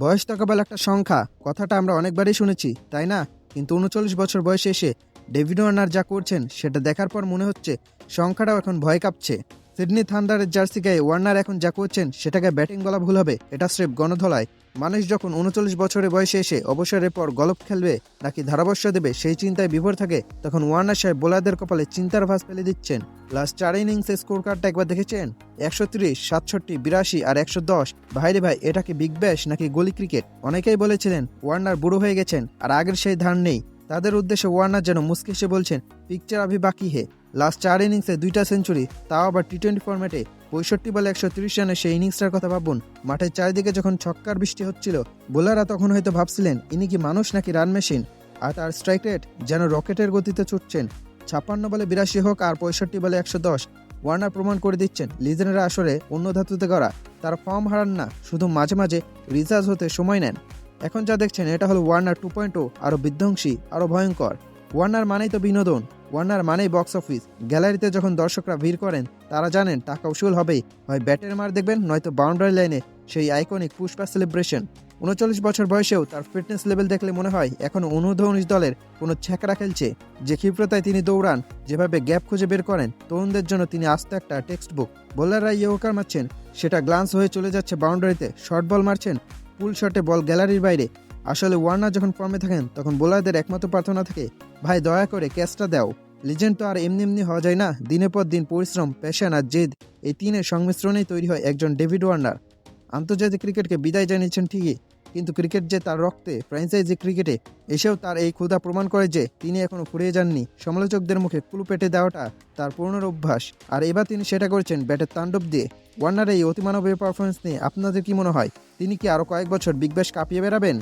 বয়স তো কেবল একটা সংখ্যা, কথাটা আমরা অনেকবারই শুনেছি, তাই না? কিন্তু ৩৯ বছর বয়সে এসে ডেভিড ওয়ার্নার যা করছেন সেটা দেখার পর মনে হচ্ছে সংখ্যাটাও এখন ভয় কাঁপছে। সিডনি থান্ডারের জার্সি গায়ে ওয়ার্নার এখন যা করছেন সেটাকে ব্যাটিং বলা ভুল হবে, এটা স্রেফ গণধোলাই। মানুষ যখন ৩৯ বছরের বয়সে এসে অবসরের পর গলফ খেলবে নাকি ধারাবর্ষ দেবে সেই চিন্তায় বিভোর থাকে, তখন ওয়ার্নার সাহেব বোলারদের কপালে চিন্তার ভাঁজ ফেলে দিচ্ছেন। লাস্ট 4 ইনিংসের স্কোর কার্ডটা একবার দেখেছেন? ১৩০, ৬৭, ৮২ আর ১১০। ভাইরে ভাই, এটা কি বিগ ব্যাশ নাকি গলি ক্রিকেট? অনেকেই বলেছিলেন ওয়ার্নার বুড়ো হয়ে গেছেন আর আগের সেই ধার নেই। তাদের উদ্দেশ্যে ওয়ার্নার যেন মুচকি হেসে বলছেন, পিকচার আভি বাকি হে। লাস্ট 4 ইনিংসে 2টা সেঞ্চুরি, তাও আবার টি-20 ফরম্যাটে। ৬৫ বলে ১৩০ রানের সেই ইনিংসটার কথা ভাবুন। মাঠের চারিদিকে যখন ছক্কার বৃষ্টি হচ্ছিল, বোলাররা তখন হয়তো ভাবছিলেন ইনি কি মানুষ নাকি রান মেশিন। আর তার স্ট্রাইক রেট যেন রকেটের গতিতে ছুটছেন। ৫৬ বলে ৮২ হোক আর ৬৫ বলে ১১০, ওয়ার্নার প্রমাণ করে দিচ্ছেন লিজেন্ডরা আসলে অন্য ধাতুতে গড়া। তার ফর্ম হারান না, শুধু মাঝে মাঝে রিচার্জ হতে সময় নেন। এখন যা দেখছেন এটা হলো ওয়ার্নার 2.0, আরও বিধ্বংসী, আরও ভয়ঙ্কর। ওয়ার্নার মানেই তো বিনোদন, ওয়ার্নার মানেই বক্স অফিস। গ্যালারিতে যখন দর্শকরা ভিড় করেন তারা জানেন টাকা উসুল হবেই, হয় ব্যাটের মার দেখবেন নয়তো বাউন্ডারি লাইনে সেই আইকনিক পুষ্পা সেলিব্রেশন। ৩৯ বছর বয়সেও তার ফিটনেস লেভেল দেখলে মনে হয় এখনও অনূর্ধ্ব-১৯ দলের কোনো ছ্যাঁকড়া খেলছে। যে ক্ষিপ্রতায় তিনি দৌড়ান, যেভাবে গ্যাপ খুঁজে বের করেন, তরুণদের জন্য তিনি আস্ত একটা টেক্সট বুক। বোলাররা ইয়র্কার মারছেন, সেটা গ্লান্স হয়ে চলে যাচ্ছে বাউন্ডারিতে। শর্ট বল মারছেন, পুল শটে বল গ্যালারির বাইরে। আসলে ওয়ার্নার যখন ফর্মে থাকেন তখন বোলারদের একমাত্র প্রার্থনা থাকে, ভাই দয়া করে ক্যাচটা দাও। লিজেন্ড তো আর এমনি এমনি হওয়া যায় না, দিনের পর দিন পরিশ্রম, প্যাশন আর জেদ, এই তিনের সংমিশ্রণেই তৈরি হয় একজন ডেভিড ওয়ার্নার। আন্তর্জাতিক ক্রিকেটকে বিদায় জানিয়েছেন ঠিকই, কিন্তু ক্রিকেট যে তার রক্তে, ফ্র্যাঞ্চাইজি ক্রিকেটে এসেও তার এই ক্ষুধা প্রমাণ করে যে তিনি এখনো ফুরিয়ে যাননি। সমালোচকদের মুখে কুলু পেটে দেওয়াটা তার পুরনো অভ্যাস, আর এবার তিনি সেটা করেছেন ব্যাটের তাণ্ডব দিয়ে। ওয়ার্নার এই অতিমানবীয় পারফরমেন্স নিয়ে আপনাদের কি মনে হয়? তিনি কি আরও কয়েক বছর বিগ ব্যাশ কাঁপিয়ে বেড়াবেন?